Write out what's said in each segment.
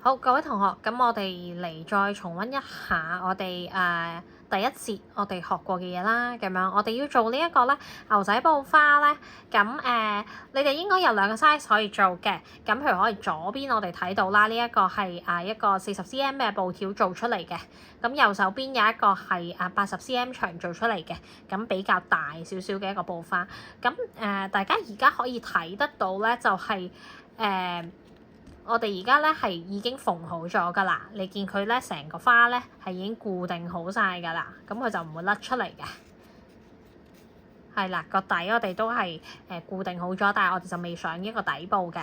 好，各位同學，咁我哋嚟再重溫一下我哋第一節我哋學過嘅嘢啦。咁樣我哋要做呢一個咧牛仔布花咧，咁你哋應該有兩個 size 可以做嘅。咁譬如可以左邊我哋睇到啦，呢一個係一個40cm 嘅布條做出嚟嘅。咁右手邊有一個係80cm 長做出嚟嘅，咁比較大少少嘅一個布花。咁大家而家可以睇得到咧，就係我哋而家咧係已經縫好咗㗎啦，你見佢咧成個花咧係已經固定好晒㗎啦，咁佢就唔會甩出嚟嘅。係啦，個底我哋都係固定好咗，但係我哋就未上一個底部嘅。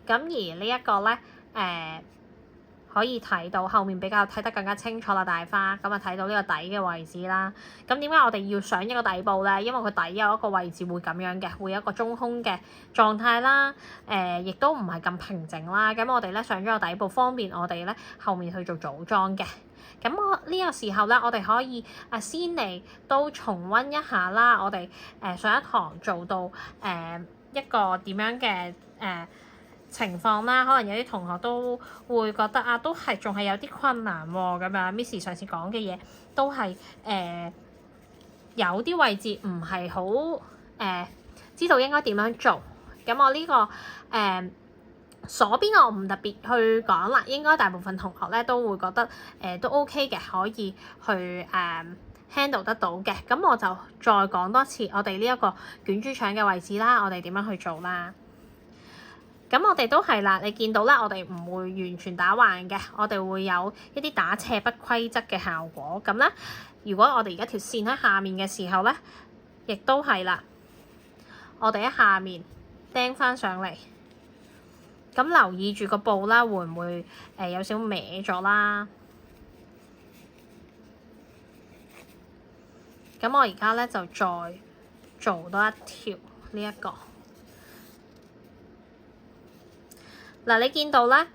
咁而呢一個咧可以睇到後面比較睇得更加清楚啦，大花咁啊睇到呢個底嘅位置啦。咁點解我哋要上一個底部咧？因為佢底有一個位置會咁樣嘅，會有一個中空嘅狀態啦。亦都唔係咁平靜啦。咁我哋咧上咗個底部，方便我哋咧後面去做組裝嘅。咁我呢個時候咧，我哋可以先嚟都重溫一下啦。我哋上一堂做到一個點樣嘅情況啦，可能有啲同學都會覺得都係仲係有啲困難喎。咁樣 Miss 上次講嘅嘢都係有啲位置唔係好知道應該點樣做。咁我呢個左邊我唔特別去講啦，應該大部分同學咧都會覺得都 OK 嘅，可以去handle 得到嘅。咁我就再講多次我哋呢一個捲豬腸嘅位置啦，我哋點樣去做啦？咁我哋都係啦，你見到啦，我哋唔會完全打橫嘅，我哋會有一啲打斜不規則嘅效果。咁咧，如果我哋而家條線喺下面嘅時候咧，亦都係啦，我哋喺下面釘翻上嚟。咁留意住個布啦，會唔會有少少歪咗啦？咁我而家咧就再做多一條呢一個。嗱，你見到咧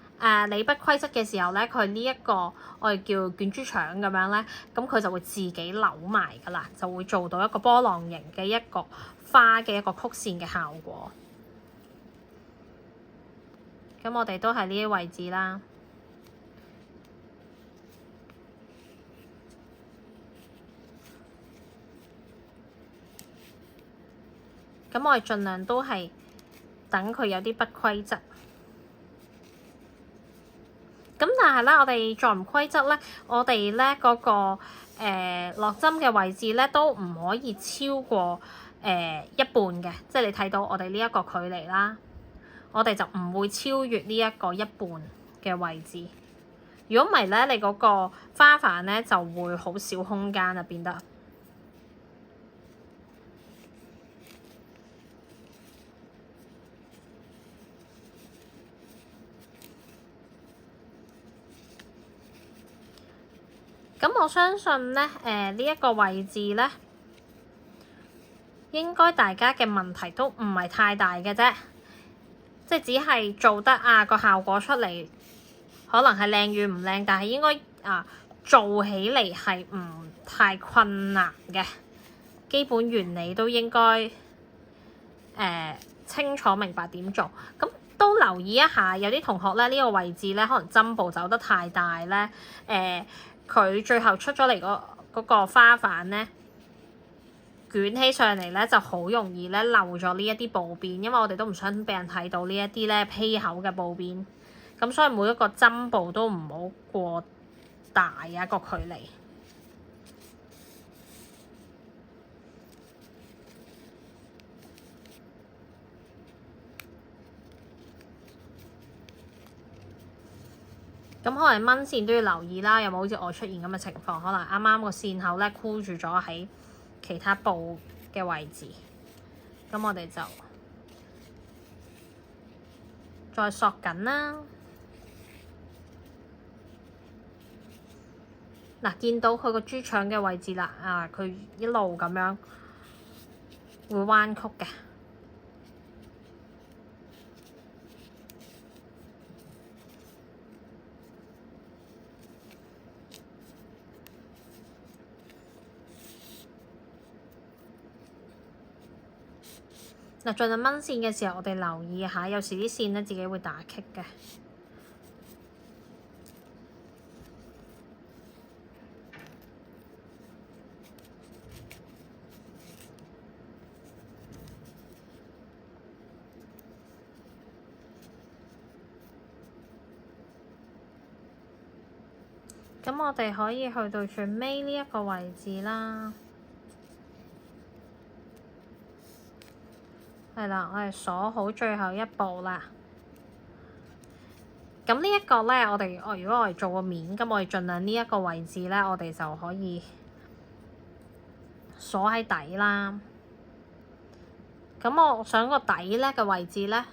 你不規則嘅時候咧，佢呢一個我哋叫捲豬腸咁樣咧，咁佢就會自己扭埋㗎啦，就會做到一個波浪形嘅一個花嘅一個曲線嘅效果。咁我哋都係呢啲位置啦。咁我哋盡量都係等佢有啲不規則。咁但係咧，我哋再唔規則咧，我哋咧嗰個落針嘅位置咧都唔可以超過一半嘅，即係你睇到我哋呢一個距離啦，我哋就唔會超越呢一個一半嘅位置。如果唔係咧，你嗰個花瓣咧就會好少空間啊，變得。咁我相信咧，呢一個位置咧，應該大家嘅問題都唔係太大嘅啫，即係只係做得個效果出嚟，可能係靚與唔靚，但係應該做起嚟係唔太困難嘅，基本原理都應該清楚明白點做。咁都留意一下，有啲同學咧呢個位置咧，可能針布走得太大咧，佢最後出咗嚟嗰個花瓣咧，捲起上嚟咧就好容易咧漏咗呢一啲布邊，因為我哋都唔想俾人睇到呢一啲咧披口嘅布邊。咁所以每一個針布都唔好過大個距離。咁可能蚊線都要留意啦，有冇好似我出現咁嘅情況？可能啱啱個線口咧箍住咗喺其他布嘅位置。咁我哋就再索緊啦。嗱，見到佢個豬腸嘅位置啦，佢一路咁樣會彎曲嘅。嗱，盡量掹線嘅時候，我哋留意下，有時啲線咧自己會打棘嘅。咁我哋可以去到最尾呢一個位置啦。係啦，我哋鎖好最後一步啦。咁呢一個咧，如果我哋做個面，咁我哋盡量呢一個位置咧，我哋就可以鎖喺底啦。咁我想個底咧嘅位置咧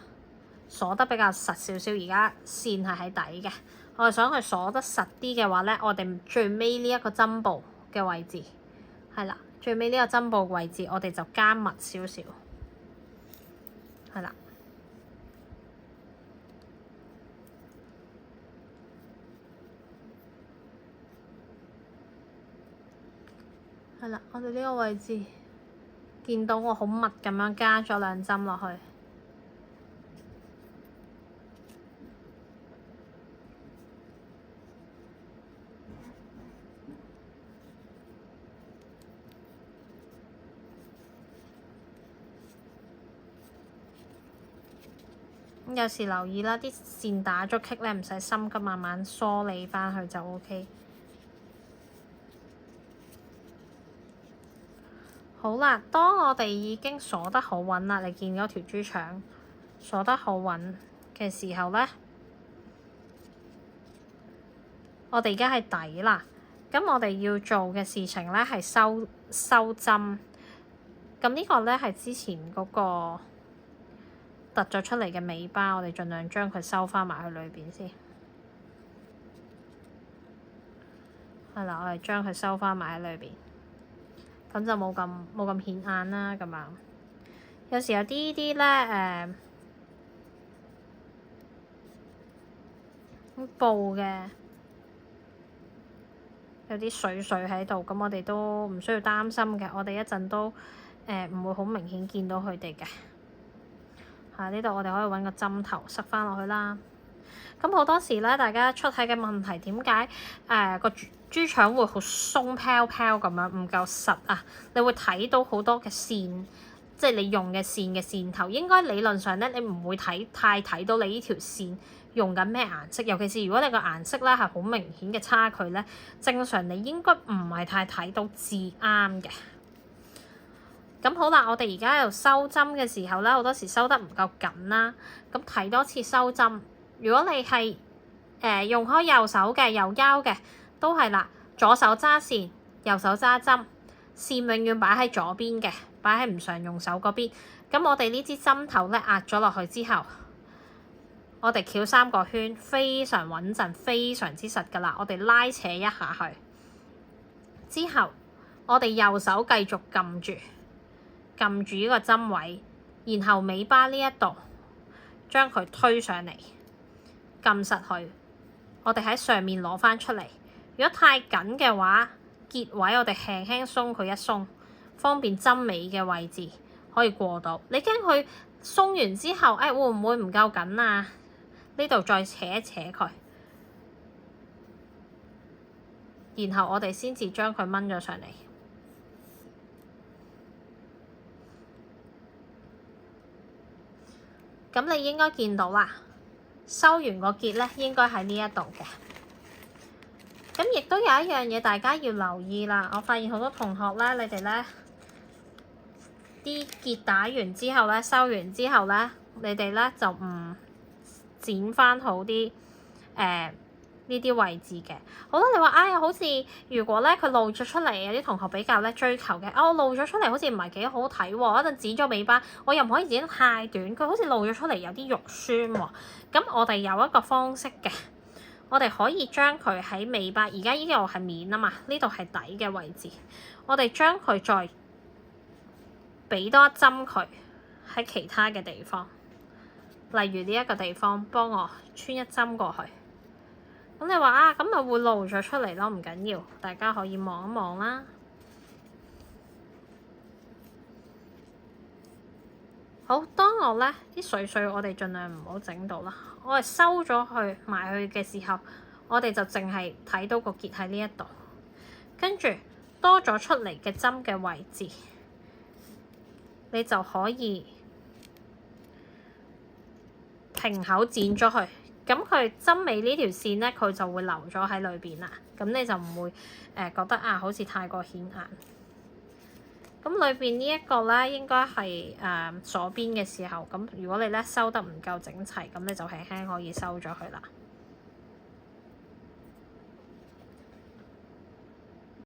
鎖得比較實少少，而家線係喺底嘅。我哋想佢鎖得實啲嘅話咧，我哋最尾呢一個針布嘅位置係啦，最尾呢個針布位置我哋就加密少少，係啦。係啦，我哋呢個位置見到我好密咁樣加咗2針落去。有時留意啦，啲線打咗棘咧，唔使心急，慢慢梳理返去就 OK。好啦，當我哋已經鎖得好穩啦，你見嗰條豬腸鎖得好穩嘅時候咧，我哋而家係底啦。咁我哋要做嘅事情咧係收針。咁呢個咧係之前嗰個突咗出嚟嘅尾巴，我哋盡量將佢收返埋去裏邊先。係啦，我哋將佢收返埋喺裏邊。咁就冇咁顯眼啦，咁樣。有時有啲咧布嘅有啲水喺度，咁我哋都唔需要擔心嘅。我哋一陣都唔會好明顯見到佢哋嘅。呢度我哋可以揾個針頭塞返落去啦。咁好多時咧，大家出體嘅問題點解個豬腸會好鬆飄飄咁樣，唔夠實啊？你會睇到好多嘅線，即係你用嘅線嘅線頭，應該理論上咧，你唔會太睇到你呢條線用緊咩顏色，尤其是如果你個顏色咧係好明顯嘅差距咧，正常你應該唔係太睇到至啱嘅。咁好啦，我哋而家喺度收針嘅時候咧，好多時收得唔夠緊啦，咁睇多次收針。如果你係用開右手嘅右腰嘅，都係啦，左手揸線，右手揸針，線永遠擺喺左邊嘅，擺喺唔常用手嗰邊。咁我哋呢支針頭咧壓咗落去之後，我哋翹3個圈，非常穩陣，非常之實㗎啦。我哋拉扯一下去之後，我哋右手繼續撳住呢個針位，然後尾巴呢一度將佢推上嚟，撳實佢。我哋喺上面攞返出嚟。如果太緊嘅話，結位我哋輕輕鬆佢一鬆，方便針尾嘅位置可以過到。你驚佢鬆完之後，會唔會唔夠緊啊？呢度再扯一扯佢，然後我哋先至將佢掹咗上嚟。咁你應該見到啦，收完個結咧，應該喺呢一度嘅。咁亦都有一樣嘢大家要留意啦。我發現好多同學咧，你哋咧啲結打完之後咧，收完之後咧，你哋咧就唔剪翻好啲呢啲位置嘅。好啦，你話好似如果咧佢露咗出嚟，有啲同學比較咧追求嘅，我露咗出嚟好似唔係幾好睇喎，一陣剪咗尾巴，我又唔可以剪得太短，佢好似露咗出嚟有啲肉酸喎。咁我哋有一個方式嘅。我哋可以將佢喺尾巴，而家呢度係面啊嘛，呢度係底嘅位置。我哋將佢再俾多一針佢喺其他嘅地方，例如呢一個地方，幫我穿一針過去。咁你話咁咪會露咗出嚟咯？唔緊要，大家可以望一望啦。好，當我咧啲水我哋盡量唔好整到啦。我哋收咗去埋去嘅時候，我哋就淨係睇到個結喺呢一度，跟住多咗出嚟嘅針嘅位置，你就可以平口剪咗去，咁佢針尾呢條線咧，佢就會留咗喺裏邊啦。咁你就唔會覺得啊，好似太過顯眼。咁裏邊呢一個咧，應該係鎖邊嘅時候。咁如果你咧收得唔夠整齊，咁你就輕輕可以收咗佢啦。